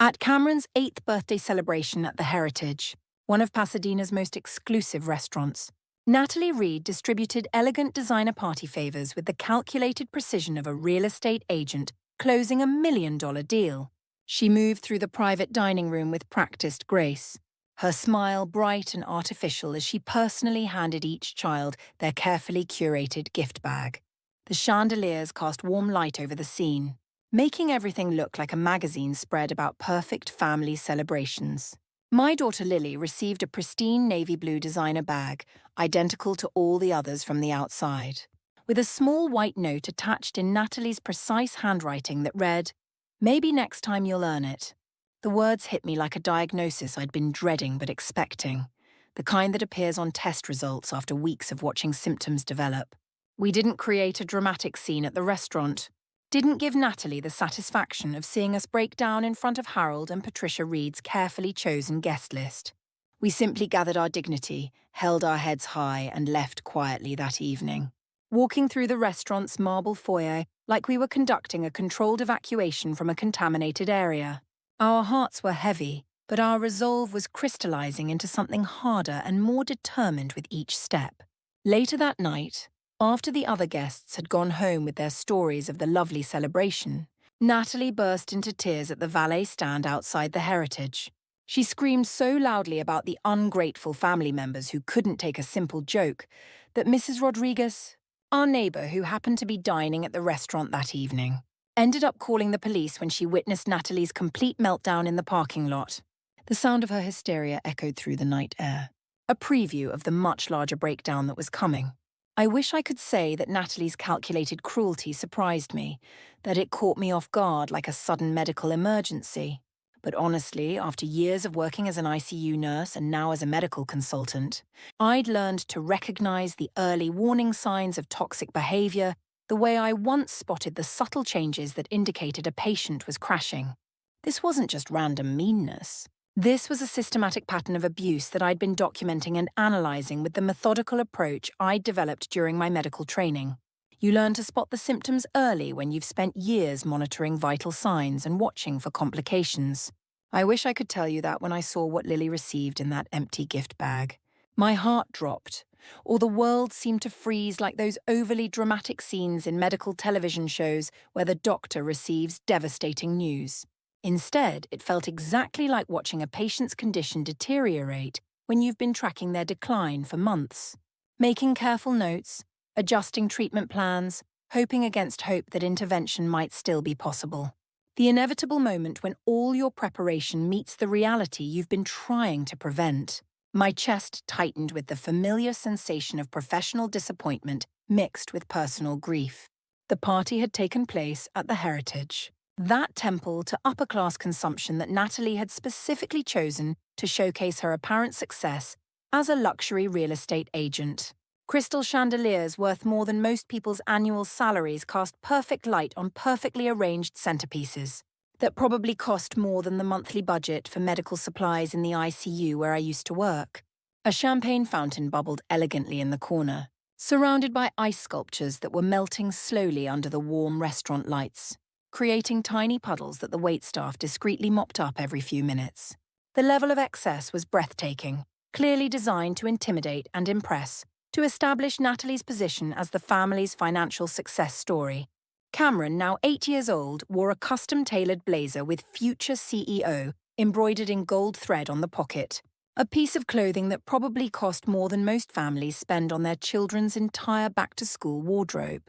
At Cameron's 8th birthday celebration at the Heritage, one of Pasadena's most exclusive restaurants, Natalie Reid distributed elegant designer party favors with the calculated precision of a real estate agent closing a $1 million deal. She moved through the private dining room with practiced grace, her smile bright and artificial as she personally handed each child their carefully curated gift bag. The chandeliers cast warm light over the scene, making everything look like a magazine spread about perfect family celebrations. My daughter Lily received a pristine navy blue designer bag, identical to all the others from the outside, with a small white note attached in Natalie's precise handwriting that read, "Maybe next time you'll earn it." The words hit me like a diagnosis I'd been dreading but expecting, the kind that appears on test results after weeks of watching symptoms develop. We didn't create a dramatic scene at the restaurant, didn't give Natalie the satisfaction of seeing us break down in front of Harold and Patricia Reed's carefully chosen guest list. We simply gathered our dignity, held our heads high, and left quietly that evening, walking through the restaurant's marble foyer like we were conducting a controlled evacuation from a contaminated area. Our hearts were heavy, but our resolve was crystallizing into something harder and more determined with each step. Later that night, after the other guests had gone home with their stories of the lovely celebration, Natalie burst into tears at the valet stand outside the Heritage. She screamed so loudly about the ungrateful family members who couldn't take a simple joke that Mrs. Rodriguez, our neighbor who happened to be dining at the restaurant that evening, ended up calling the police when she witnessed Natalie's complete meltdown in the parking lot. The sound of her hysteria echoed through the night air, a preview of the much larger breakdown that was coming. I wish I could say that Natalie's calculated cruelty surprised me, that it caught me off guard like a sudden medical emergency. But honestly, after years of working as an ICU nurse and now as a medical consultant, I'd learned to recognize the early warning signs of toxic behavior the way I once spotted the subtle changes that indicated a patient was crashing. This wasn't just random meanness. This was a systematic pattern of abuse that I'd been documenting and analyzing with the methodical approach I'd developed during my medical training. You learn to spot the symptoms early when you've spent years monitoring vital signs and watching for complications. I wish I could tell you that when I saw what Lily received in that empty gift bag. My heart dropped, or the world seemed to freeze like those overly dramatic scenes in medical television shows where the doctor receives devastating news. Instead, it felt exactly like watching a patient's condition deteriorate when you've been tracking their decline for months, making careful notes, adjusting treatment plans, hoping against hope that intervention might still be possible. The inevitable moment when all your preparation meets the reality you've been trying to prevent. My chest tightened with the familiar sensation of professional disappointment mixed with personal grief. The party had taken place at the Heritage, that temple to upper-class consumption that Natalie had specifically chosen to showcase her apparent success as a luxury real estate agent. Crystal chandeliers worth more than most people's annual salaries cast perfect light on perfectly arranged centerpieces that probably cost more than the monthly budget for medical supplies in the ICU where I used to work. A champagne fountain bubbled elegantly in the corner, surrounded by ice sculptures that were melting slowly under the warm restaurant lights, creating tiny puddles that the waitstaff discreetly mopped up every few minutes. The level of excess was breathtaking, clearly designed to intimidate and impress, to establish Natalie's position as the family's financial success story. Cameron, now 8 years old, wore a custom-tailored blazer with "Future CEO" embroidered in gold thread on the pocket, a piece of clothing that probably cost more than most families spend on their children's entire back-to-school wardrobe.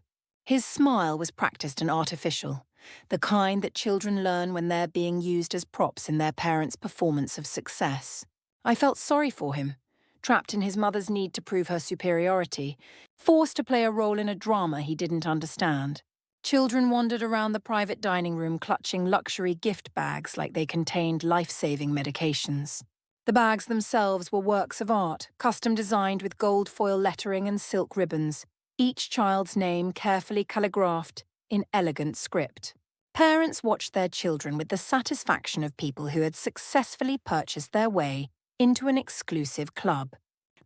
His smile was practiced and artificial, the kind that children learn when they're being used as props in their parents' performance of success. I felt sorry for him, trapped in his mother's need to prove her superiority, forced to play a role in a drama he didn't understand. Children wandered around the private dining room clutching luxury gift bags like they contained life-saving medications. The bags themselves were works of art, custom designed with gold foil lettering and silk ribbons, each child's name carefully calligraphed in elegant script. Parents watched their children with the satisfaction of people who had successfully purchased their way into an exclusive club,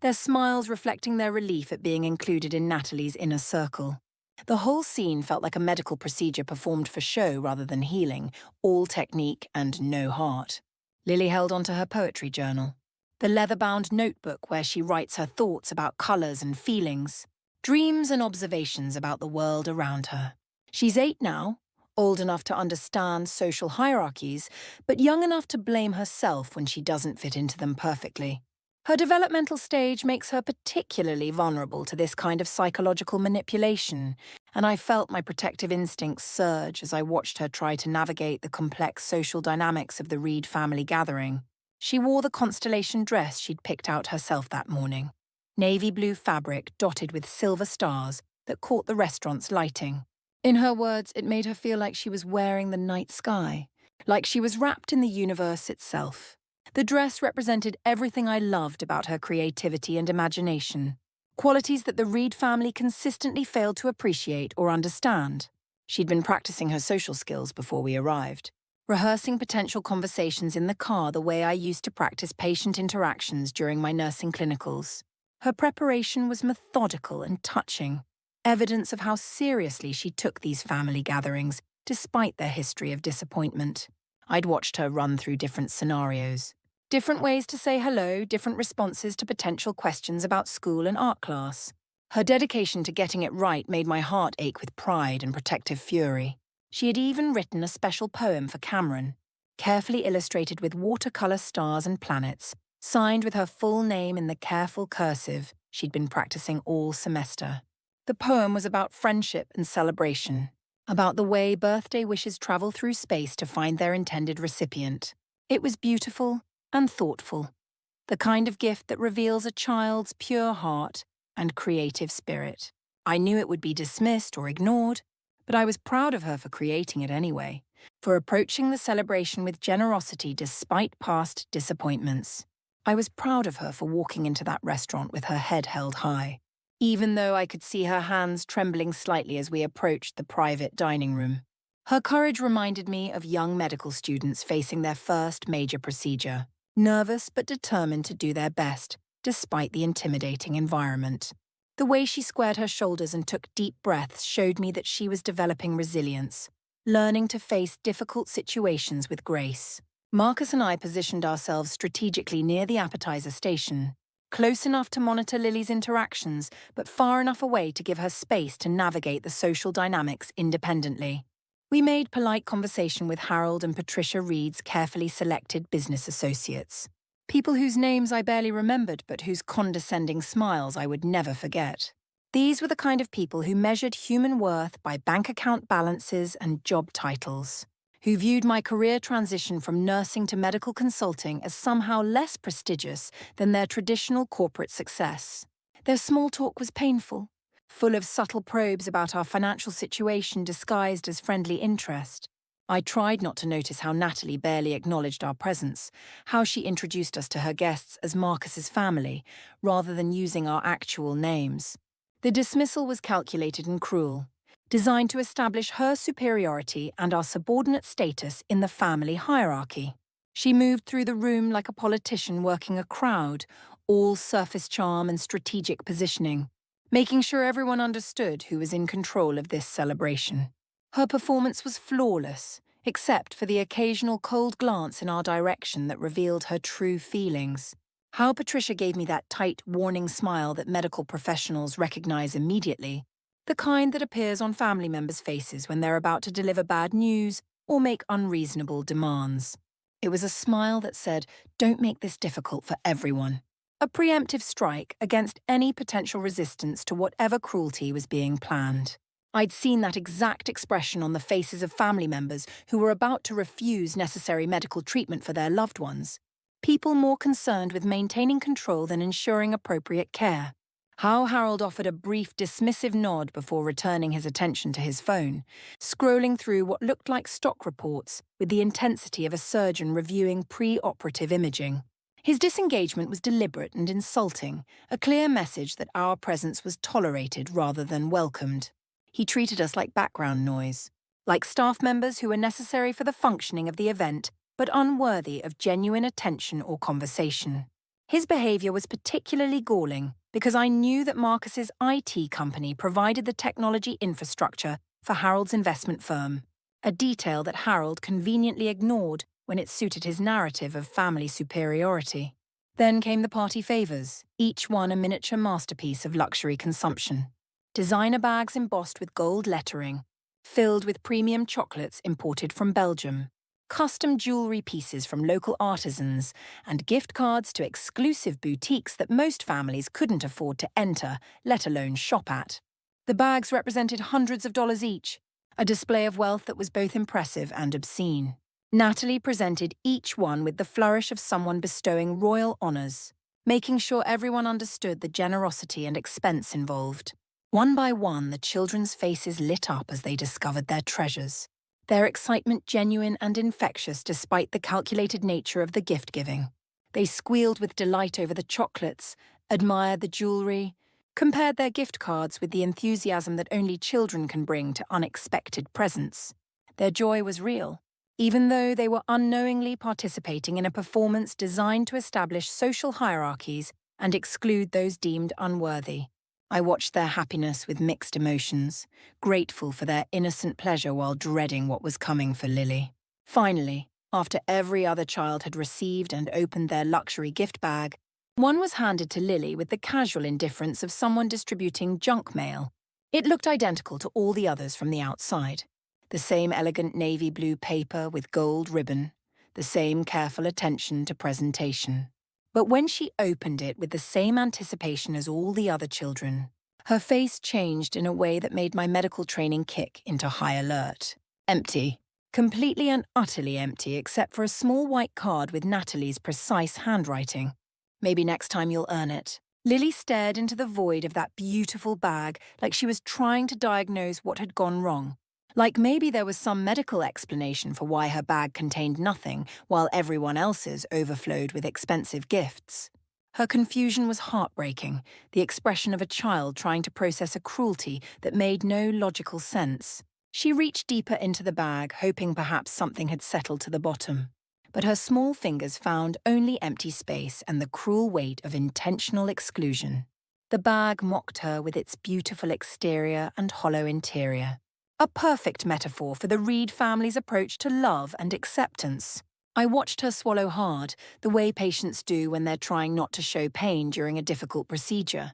their smiles reflecting their relief at being included in Natalie's inner circle. The whole scene felt like a medical procedure performed for show rather than healing, all technique and no heart. Lily held onto her poetry journal, the leather-bound notebook where she writes her thoughts about colours and feelings, dreams and observations about the world around her. She's 8 now, old enough to understand social hierarchies, but young enough to blame herself when she doesn't fit into them perfectly. Her developmental stage makes her particularly vulnerable to this kind of psychological manipulation, and I felt my protective instincts surge as I watched her try to navigate the complex social dynamics of the Reed family gathering. She wore the constellation dress she'd picked out herself that morning, navy blue fabric dotted with silver stars that caught the restaurant's lighting. In her words, it made her feel like she was wearing the night sky, like she was wrapped in the universe itself. The dress represented everything I loved about her creativity and imagination, qualities that the Reed family consistently failed to appreciate or understand. She'd been practicing her social skills before we arrived, rehearsing potential conversations in the car the way I used to practice patient interactions during my nursing clinicals. Her preparation was methodical and touching, evidence of how seriously she took these family gatherings, despite their history of disappointment. I'd watched her run through different scenarios. Different ways to say hello, different responses to potential questions about school and art class. Her dedication to getting it right made my heart ache with pride and protective fury. She had even written a special poem for Cameron, carefully illustrated with watercolor stars and planets, signed with her full name in the careful cursive she'd been practicing all semester. The poem was about friendship and celebration, about the way birthday wishes travel through space to find their intended recipient. It was beautiful and thoughtful, the kind of gift that reveals a child's pure heart and creative spirit. I knew it would be dismissed or ignored, but I was proud of her for creating it anyway, for approaching the celebration with generosity despite past disappointments. I was proud of her for walking into that restaurant with her head held high, even though I could see her hands trembling slightly as we approached the private dining room. Her courage reminded me of young medical students facing their first major procedure, nervous but determined to do their best, despite the intimidating environment. The way she squared her shoulders and took deep breaths showed me that she was developing resilience, learning to face difficult situations with grace. Marcus and I positioned ourselves strategically near the appetizer station, close enough to monitor Lily's interactions, but far enough away to give her space to navigate the social dynamics independently. We made polite conversation with Harold and Patricia Reed's carefully selected business associates, people whose names I barely remembered but whose condescending smiles I would never forget. These were the kind of people who measured human worth by bank account balances and job titles, who viewed my career transition from nursing to medical consulting as somehow less prestigious than their traditional corporate success. Their small talk was painful, full of subtle probes about our financial situation disguised as friendly interest. I tried not to notice how Natalie barely acknowledged our presence, how she introduced us to her guests as Marcus's family, rather than using our actual names. The dismissal was calculated and cruel, designed to establish her superiority and our subordinate status in the family hierarchy. She moved through the room like a politician working a crowd, all surface charm and strategic positioning, making sure everyone understood who was in control of this celebration. Her performance was flawless, except for the occasional cold glance in our direction that revealed her true feelings. How Patricia gave me that tight, warning smile that medical professionals recognize immediately, the kind that appears on family members' faces when they're about to deliver bad news or make unreasonable demands. It was a smile that said, "Don't make this difficult for everyone." A preemptive strike against any potential resistance to whatever cruelty was being planned. I'd seen that exact expression on the faces of family members who were about to refuse necessary medical treatment for their loved ones. People more concerned with maintaining control than ensuring appropriate care. How Harold offered a brief dismissive nod before returning his attention to his phone, scrolling through what looked like stock reports with the intensity of a surgeon reviewing pre-operative imaging. His disengagement was deliberate and insulting, a clear message that our presence was tolerated rather than welcomed. He treated us like background noise, like staff members who were necessary for the functioning of the event, but unworthy of genuine attention or conversation. His behavior was particularly galling because I knew that Marcus's IT company provided the technology infrastructure for Harold's investment firm, a detail that Harold conveniently ignored when it suited his narrative of family superiority. Then came the party favors, each one a miniature masterpiece of luxury consumption. Designer bags embossed with gold lettering, filled with premium chocolates imported from Belgium, custom jewelry pieces from local artisans, and gift cards to exclusive boutiques that most families couldn't afford to enter, let alone shop at. The bags represented hundreds of dollars each, a display of wealth that was both impressive and obscene. Natalie presented each one with the flourish of someone bestowing royal honors, making sure everyone understood the generosity and expense involved. One by one, the children's faces lit up as they discovered their treasures, their excitement genuine and infectious despite the calculated nature of the gift-giving. They squealed with delight over the chocolates, admired the jewelry, compared their gift cards with the enthusiasm that only children can bring to unexpected presents. Their joy was real, even though they were unknowingly participating in a performance designed to establish social hierarchies and exclude those deemed unworthy. I watched their happiness with mixed emotions, grateful for their innocent pleasure while dreading what was coming for Lily. Finally, after every other child had received and opened their luxury gift bag, one was handed to Lily with the casual indifference of someone distributing junk mail. It looked identical to all the others from the outside. The same elegant navy blue paper with gold ribbon, the same careful attention to presentation. But when she opened it with the same anticipation as all the other children, her face changed in a way that made my medical training kick into high alert. Empty. Completely and utterly empty except for a small white card with Natalie's precise handwriting. Maybe next time you'll earn it. Lily stared into the void of that beautiful bag like she was trying to diagnose what had gone wrong. Like maybe there was some medical explanation for why her bag contained nothing while everyone else's overflowed with expensive gifts. Her confusion was heartbreaking, the expression of a child trying to process a cruelty that made no logical sense. She reached deeper into the bag, hoping perhaps something had settled to the bottom. But her small fingers found only empty space and the cruel weight of intentional exclusion. The bag mocked her with its beautiful exterior and hollow interior. A perfect metaphor for the Reed family's approach to love and acceptance. I watched her swallow hard, the way patients do when they're trying not to show pain during a difficult procedure.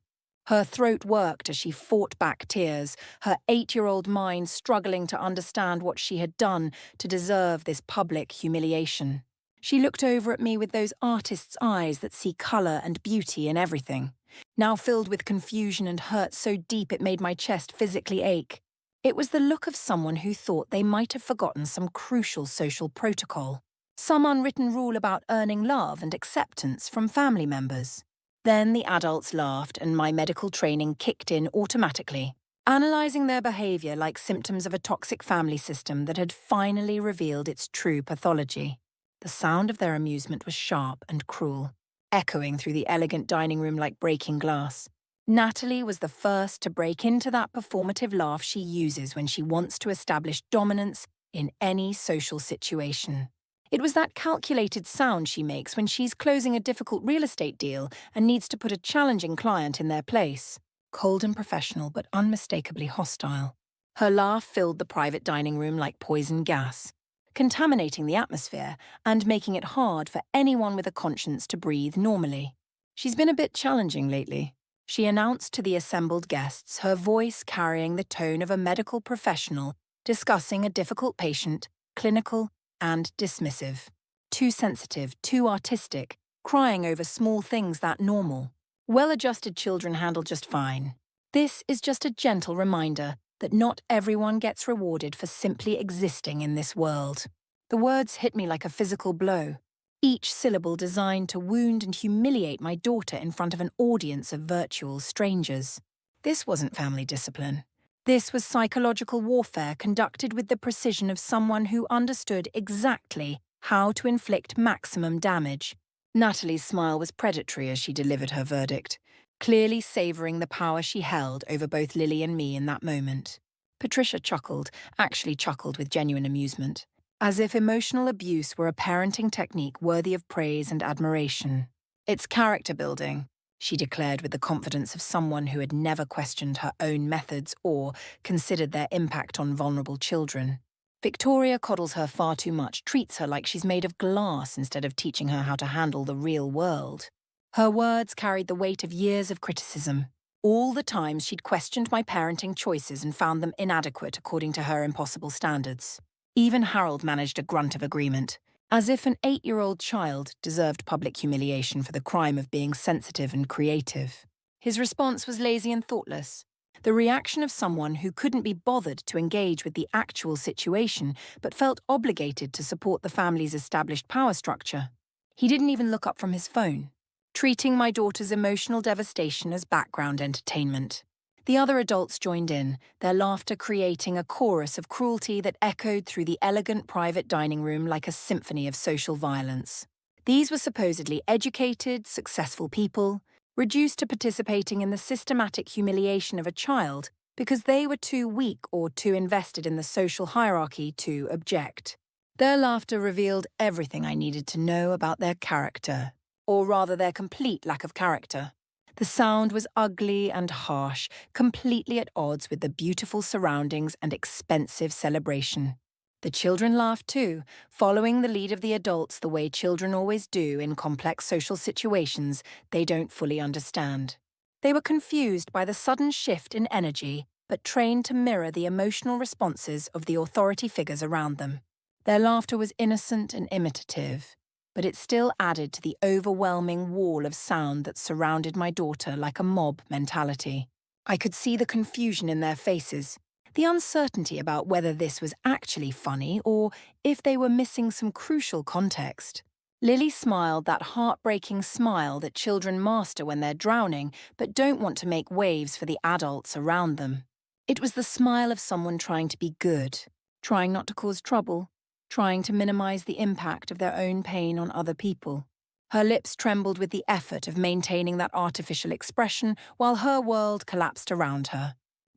Her throat worked as she fought back tears, her 8-year-old mind struggling to understand what she had done to deserve this public humiliation. She looked over at me with those artist's eyes that see colour and beauty in everything, now filled with confusion and hurt so deep it made my chest physically ache. It was the look of someone who thought they might have forgotten some crucial social protocol, some unwritten rule about earning love and acceptance from family members. Then the adults laughed and my medical training kicked in automatically, analysing their behaviour like symptoms of a toxic family system that had finally revealed its true pathology. The sound of their amusement was sharp and cruel, echoing through the elegant dining room like breaking glass. Natalie was the first to break into that performative laugh she uses when she wants to establish dominance in any social situation. It was that calculated sound she makes when she's closing a difficult real estate deal and needs to put a challenging client in their place. Cold and professional, but unmistakably hostile. Her laugh filled the private dining room like poison gas, contaminating the atmosphere and making it hard for anyone with a conscience to breathe normally. She's been a bit challenging lately, she announced to the assembled guests, her voice carrying the tone of a medical professional discussing a difficult patient, clinical and dismissive. Too sensitive, too artistic, crying over small things that normal. Well-adjusted children handle just fine. This is just a gentle reminder that not everyone gets rewarded for simply existing in this world. The words hit me like a physical blow, each syllable designed to wound and humiliate my daughter in front of an audience of virtual strangers. This wasn't family discipline. This was psychological warfare conducted with the precision of someone who understood exactly how to inflict maximum damage. Natalie's smile was predatory as she delivered her verdict, clearly savouring the power she held over both Lily and me in that moment. Patricia chuckled, actually chuckled with genuine amusement, as if emotional abuse were a parenting technique worthy of praise and admiration. It's character building, she declared with the confidence of someone who had never questioned her own methods or considered their impact on vulnerable children. Victoria coddles her far too much, treats her like she's made of glass instead of teaching her how to handle the real world. Her words carried the weight of years of criticism. All the times she'd questioned my parenting choices and found them inadequate according to her impossible standards. Even Harold managed a grunt of agreement, as if an 8-year-old child deserved public humiliation for the crime of being sensitive and creative. His response was lazy and thoughtless, the reaction of someone who couldn't be bothered to engage with the actual situation but felt obligated to support the family's established power structure. He didn't even look up from his phone, treating my daughter's emotional devastation as background entertainment. The other adults joined in, their laughter creating a chorus of cruelty that echoed through the elegant private dining room like a symphony of social violence. These were supposedly educated, successful people, reduced to participating in the systematic humiliation of a child because they were too weak or too invested in the social hierarchy to object. Their laughter revealed everything I needed to know about their character, or rather their complete lack of character. The sound was ugly and harsh, completely at odds with the beautiful surroundings and expensive celebration. The children laughed too, following the lead of the adults the way children always do in complex social situations they don't fully understand. They were confused by the sudden shift in energy, but trained to mirror the emotional responses of the authority figures around them. Their laughter was innocent and imitative, but it still added to the overwhelming wall of sound that surrounded my daughter like a mob mentality. I could see the confusion in their faces, the uncertainty about whether this was actually funny or if they were missing some crucial context. Lily smiled that heartbreaking smile that children master when they're drowning but don't want to make waves for the adults around them. It was the smile of someone trying to be good, trying not to cause trouble, trying to minimize the impact of their own pain on other people. Her lips trembled with the effort of maintaining that artificial expression while her world collapsed around her.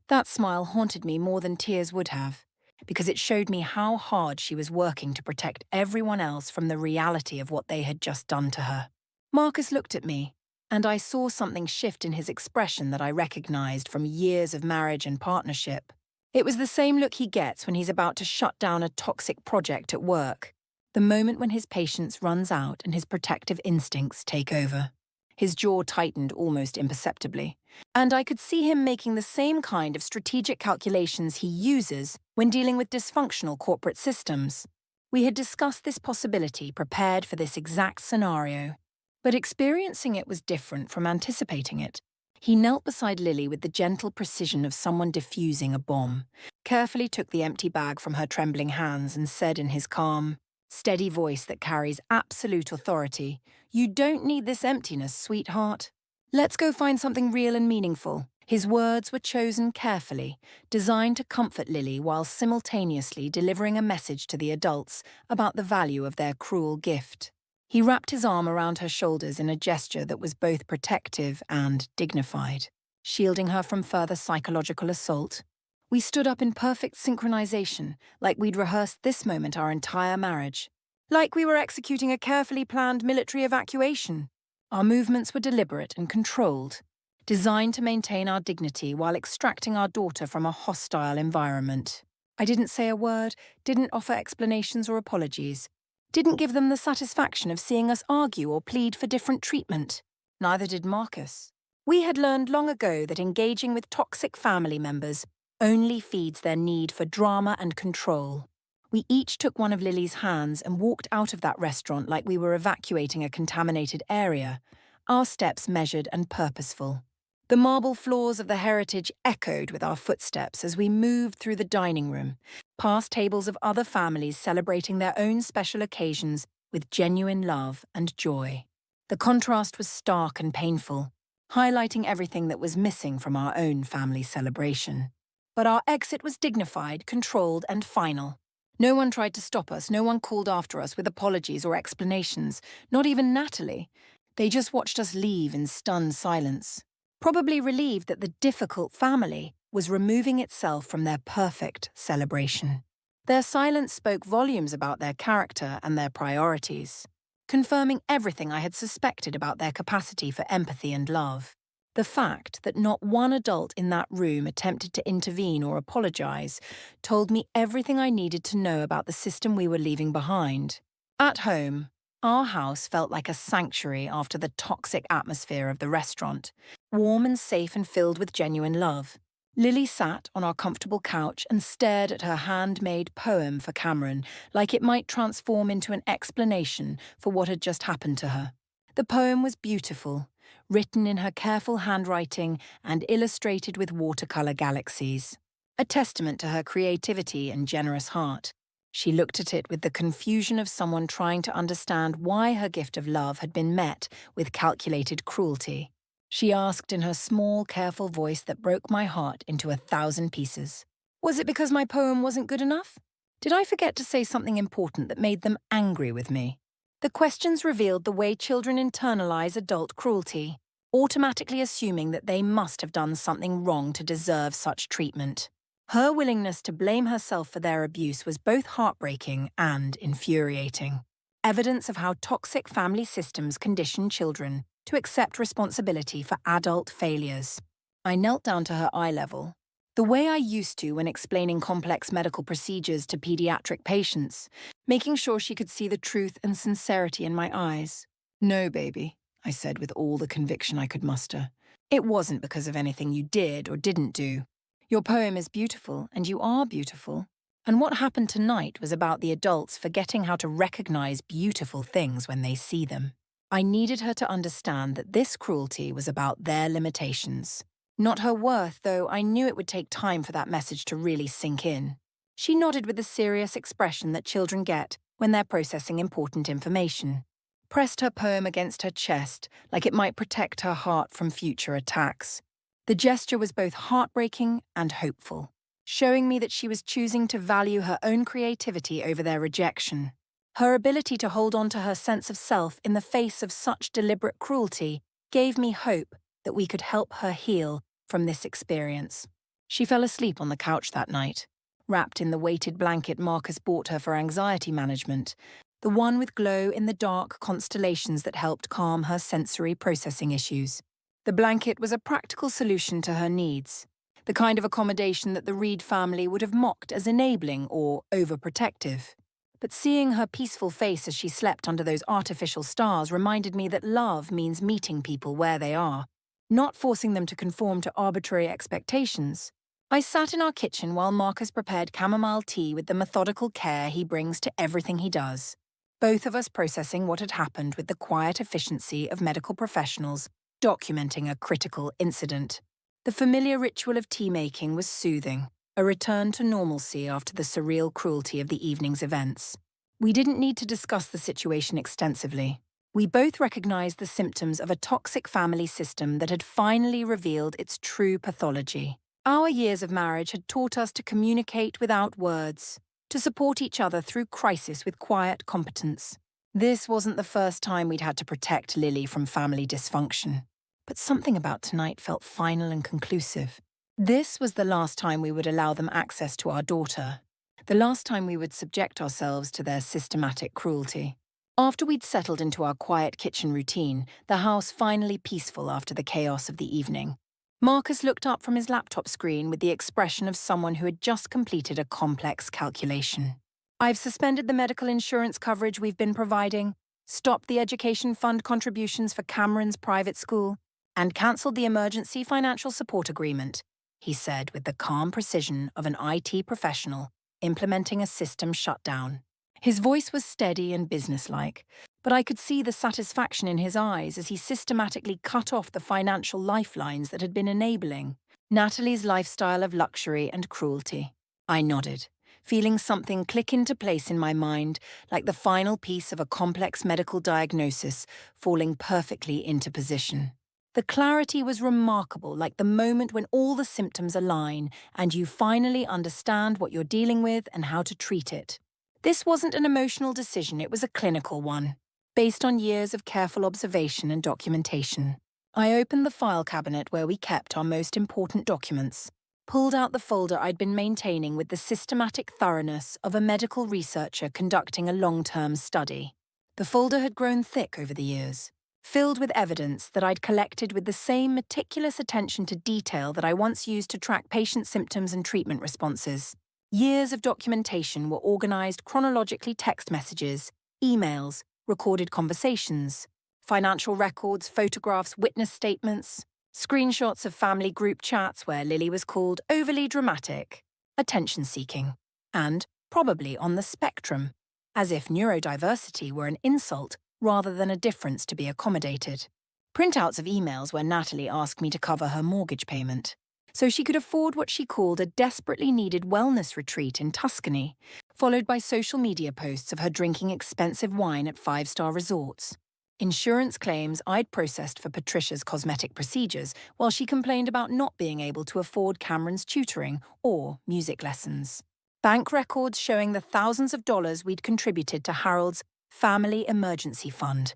That smile haunted me more than tears would have, because it showed me how hard she was working to protect everyone else from the reality of what they had just done to her. Marcus looked at me, and I saw something shift in his expression that I recognized from years of marriage and partnership. It was the same look he gets when he's about to shut down a toxic project at work, the moment when his patience runs out and his protective instincts take over. His jaw tightened almost imperceptibly, and I could see him making the same kind of strategic calculations he uses when dealing with dysfunctional corporate systems. We had discussed this possibility, prepared for this exact scenario, but experiencing it was different from anticipating it. He knelt beside Lily with the gentle precision of someone defusing a bomb, carefully took the empty bag from her trembling hands and said in his calm, steady voice that carries absolute authority, "You don't need this emptiness, sweetheart. Let's go find something real and meaningful." His words were chosen carefully, designed to comfort Lily while simultaneously delivering a message to the adults about the value of their cruel gift. He wrapped his arm around her shoulders in a gesture that was both protective and dignified, shielding her from further psychological assault. We stood up in perfect synchronization, like we'd rehearsed this moment our entire marriage. Like we were executing a carefully planned military evacuation. Our movements were deliberate and controlled, designed to maintain our dignity while extracting our daughter from a hostile environment. I didn't say a word, didn't offer explanations or apologies, didn't give them the satisfaction of seeing us argue or plead for different treatment. Neither did Marcus. We had learned long ago that engaging with toxic family members only feeds their need for drama and control. We each took one of Lily's hands and walked out of that restaurant like we were evacuating a contaminated area, our steps measured and purposeful. The marble floors of the Heritage echoed with our footsteps as we moved through the dining room, past tables of other families celebrating their own special occasions with genuine love and joy. The contrast was stark and painful, highlighting everything that was missing from our own family celebration. But our exit was dignified, controlled, and final. No one tried to stop us, no one called after us with apologies or explanations, not even Natalie. They just watched us leave in stunned silence, probably relieved that the difficult family was removing itself from their perfect celebration. Their silence spoke volumes about their character and their priorities. confirming everything I had suspected about their capacity for empathy and love. The fact that not one adult in that room attempted to intervene or apologize told me everything I needed to know about the system we were leaving behind. At home, our house felt like a sanctuary after the toxic atmosphere of the restaurant, warm and safe and filled with genuine love. Lily sat on our comfortable couch and stared at her handmade poem for Cameron like it might transform into an explanation for what had just happened to her. The poem was beautiful, written in her careful handwriting and illustrated with watercolor galaxies, a testament to her creativity and generous heart. She looked at it with the confusion of someone trying to understand why her gift of love had been met with calculated cruelty. She asked in her small, careful voice that broke my heart into 1,000 pieces. Was it because my poem wasn't good enough? Did I forget to say something important that made them angry with me? The questions revealed the way children internalize adult cruelty, automatically assuming that they must have done something wrong to deserve such treatment. Her willingness to blame herself for their abuse was both heartbreaking and infuriating. Evidence of how toxic family systems condition children to accept responsibility for adult failures. I knelt down to her eye level, the way I used to when explaining complex medical procedures to pediatric patients, making sure she could see the truth and sincerity in my eyes. "No, baby," I said with all the conviction I could muster. "It wasn't because of anything you did or didn't do. Your poem is beautiful, and you are beautiful. And what happened tonight was about the adults forgetting how to recognize beautiful things when they see them." I needed her to understand that this cruelty was about their limitations. Not her worth, though I knew it would take time for that message to really sink in. She nodded with the serious expression that children get when they're processing important information, pressed her poem against her chest like it might protect her heart from future attacks. The gesture was both heartbreaking and hopeful, showing me that she was choosing to value her own creativity over their rejection. Her ability to hold on to her sense of self in the face of such deliberate cruelty gave me hope that we could help her heal from this experience. She fell asleep on the couch that night, wrapped in the weighted blanket Marcus bought her for anxiety management, the one with glow-in-the-dark constellations that helped calm her sensory processing issues. The blanket was a practical solution to her needs, the kind of accommodation that the Reed family would have mocked as enabling or overprotective. But seeing her peaceful face as she slept under those artificial stars reminded me that love means meeting people where they are, not forcing them to conform to arbitrary expectations. I sat in our kitchen while Marcus prepared chamomile tea with the methodical care he brings to everything he does, both of us processing what had happened with the quiet efficiency of medical professionals documenting a critical incident. The familiar ritual of tea-making was soothing, a return to normalcy after the surreal cruelty of the evening's events. We didn't need to discuss the situation extensively. We both recognized the symptoms of a toxic family system that had finally revealed its true pathology. Our years of marriage had taught us to communicate without words, to support each other through crisis with quiet competence. This wasn't the first time we'd had to protect Lily from family dysfunction, but something about tonight felt final and conclusive. This was the last time we would allow them access to our daughter, the last time we would subject ourselves to their systematic cruelty. After we'd settled into our quiet kitchen routine, the house finally peaceful after the chaos of the evening, Marcus looked up from his laptop screen with the expression of someone who had just completed a complex calculation. "I've suspended the medical insurance coverage we've been providing, stopped the education fund contributions for Cameron's private school, and cancelled the emergency financial support agreement," he said with the calm precision of an IT professional implementing a system shutdown. His voice was steady and businesslike, but I could see the satisfaction in his eyes as he systematically cut off the financial lifelines that had been enabling Natalie's lifestyle of luxury and cruelty. I nodded, feeling something click into place in my mind, like the final piece of a complex medical diagnosis falling perfectly into position. The clarity was remarkable, like the moment when all the symptoms align and you finally understand what you're dealing with and how to treat it. This wasn't an emotional decision, it was a clinical one, based on years of careful observation and documentation. I opened the file cabinet where we kept our most important documents, pulled out the folder I'd been maintaining with the systematic thoroughness of a medical researcher conducting a long-term study. The folder had grown thick over the years, filled with evidence that I'd collected with the same meticulous attention to detail that I once used to track patient symptoms and treatment responses. Years of documentation were organized chronologically: text messages, emails, recorded conversations, financial records, photographs, witness statements, screenshots of family group chats where Lily was called overly dramatic, attention-seeking, and probably on the spectrum, as if neurodiversity were an insult rather than a difference to be accommodated. Printouts of emails where Natalie asked me to cover her mortgage payment, so she could afford what she called a desperately needed wellness retreat in Tuscany, followed by social media posts of her drinking expensive wine at five-star resorts. Insurance claims I'd processed for Patricia's cosmetic procedures while she complained about not being able to afford Cameron's tutoring or music lessons. Bank records showing the thousands of dollars we'd contributed to Harold's Family Emergency Fund.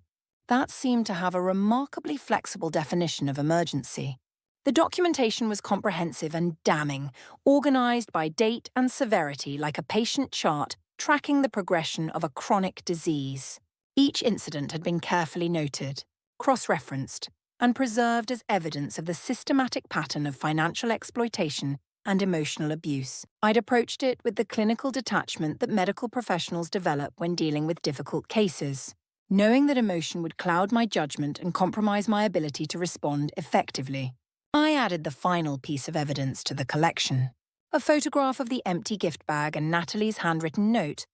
That seemed to have a remarkably flexible definition of emergency. The documentation was comprehensive and damning, organized by date and severity like a patient chart tracking the progression of a chronic disease. Each incident had been carefully noted, cross-referenced, and preserved as evidence of the systematic pattern of financial exploitation and emotional abuse. I'd approached it with the clinical detachment that medical professionals develop when dealing with difficult cases, knowing that emotion would cloud my judgment and compromise my ability to respond effectively. I added the final piece of evidence to the collection: a photograph of the empty gift bag and Natalie's handwritten note.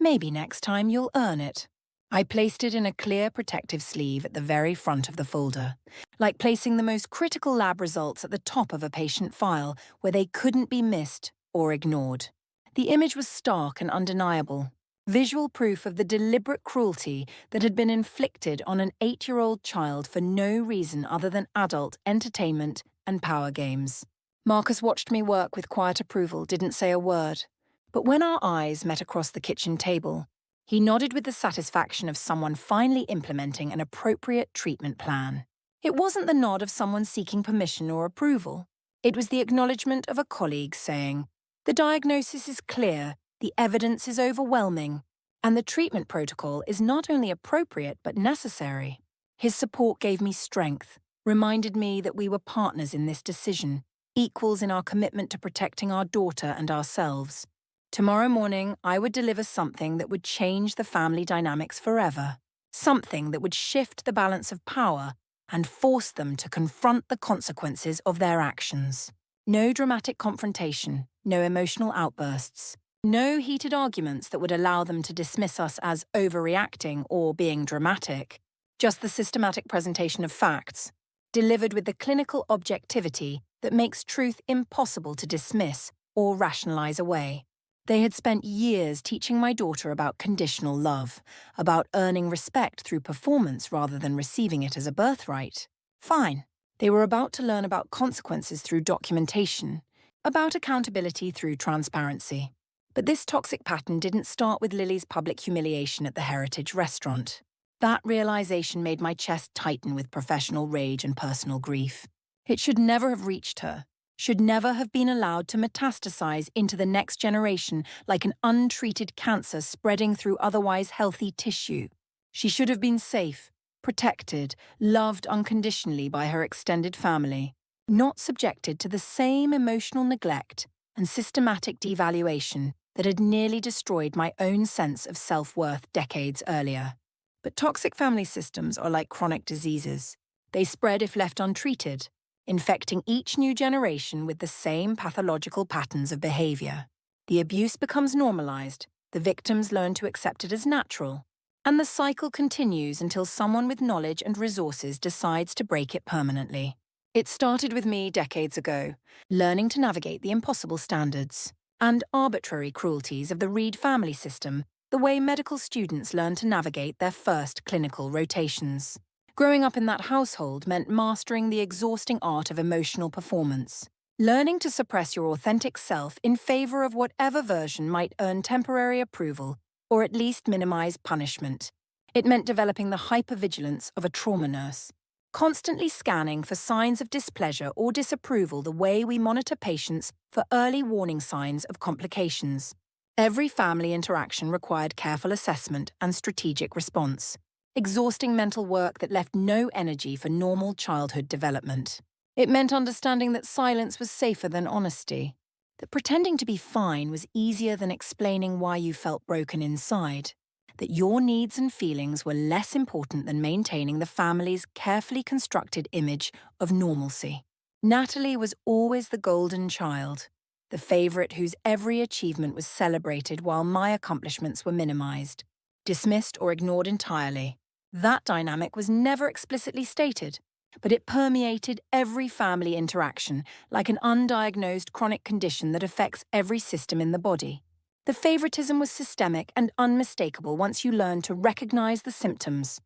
"Maybe next time you'll earn it." I placed it in a clear protective sleeve at the very front of the folder, like placing the most critical lab results at the top of a patient file where they couldn't be missed or ignored. The image was stark and undeniable, visual proof of the deliberate cruelty that had been inflicted on an 8-year-old child for no reason other than adult entertainment and power games. Marcus watched me work with quiet approval, didn't say a word, but when our eyes met across the kitchen table, he nodded with the satisfaction of someone finally implementing an appropriate treatment plan. It wasn't the nod of someone seeking permission or approval. It was the acknowledgement of a colleague saying, "The diagnosis is clear, the evidence is overwhelming, and the treatment protocol is not only appropriate but necessary." His support gave me strength, reminded me that we were partners in this decision, equals in our commitment to protecting our daughter and ourselves. Tomorrow morning, I would deliver something that would change the family dynamics forever, something that would shift the balance of power and force them to confront the consequences of their actions. No dramatic confrontation, no emotional outbursts, no heated arguments that would allow them to dismiss us as overreacting or being dramatic, just the systematic presentation of facts, delivered with the clinical objectivity that makes truth impossible to dismiss or rationalize away. They had spent years teaching my daughter about conditional love, about earning respect through performance rather than receiving it as a birthright. Fine. They were about to learn about consequences through documentation, about accountability through transparency. But this toxic pattern didn't start with Lily's public humiliation at the Heritage restaurant. That realization made my chest tighten with professional rage and personal grief. It should never have reached her. Should never have been allowed to metastasize into the next generation like an untreated cancer spreading through otherwise healthy tissue. She should have been safe, protected, loved unconditionally by her extended family, not subjected to the same emotional neglect and systematic devaluation that had nearly destroyed my own sense of self-worth decades earlier. But toxic family systems are like chronic diseases. They spread if left untreated, infecting each new generation with the same pathological patterns of behavior. The abuse becomes normalized, the victims learn to accept it as natural, and the cycle continues until someone with knowledge and resources decides to break it permanently. It started with me decades ago, learning to navigate the impossible standards and arbitrary cruelties of the Reed family system, the way medical students learn to navigate their first clinical rotations. Growing up in that household meant mastering the exhausting art of emotional performance, learning to suppress your authentic self in favor of whatever version might earn temporary approval or at least minimize punishment. It meant developing the hypervigilance of a trauma nurse, constantly scanning for signs of displeasure or disapproval the way we monitor patients for early warning signs of complications. Every family interaction required careful assessment and strategic response, exhausting mental work that left no energy for normal childhood development. It meant understanding that silence was safer than honesty, that pretending to be fine was easier than explaining why you felt broken inside, that your needs and feelings were less important than maintaining the family's carefully constructed image of normalcy. Natalie was always the golden child, the favorite whose every achievement was celebrated while my accomplishments were minimized, dismissed or ignored entirely. That dynamic was never explicitly stated, but it permeated every family interaction like an undiagnosed chronic condition that affects every system in the body. The favoritism was systemic and unmistakable once you learned to recognize the symptoms.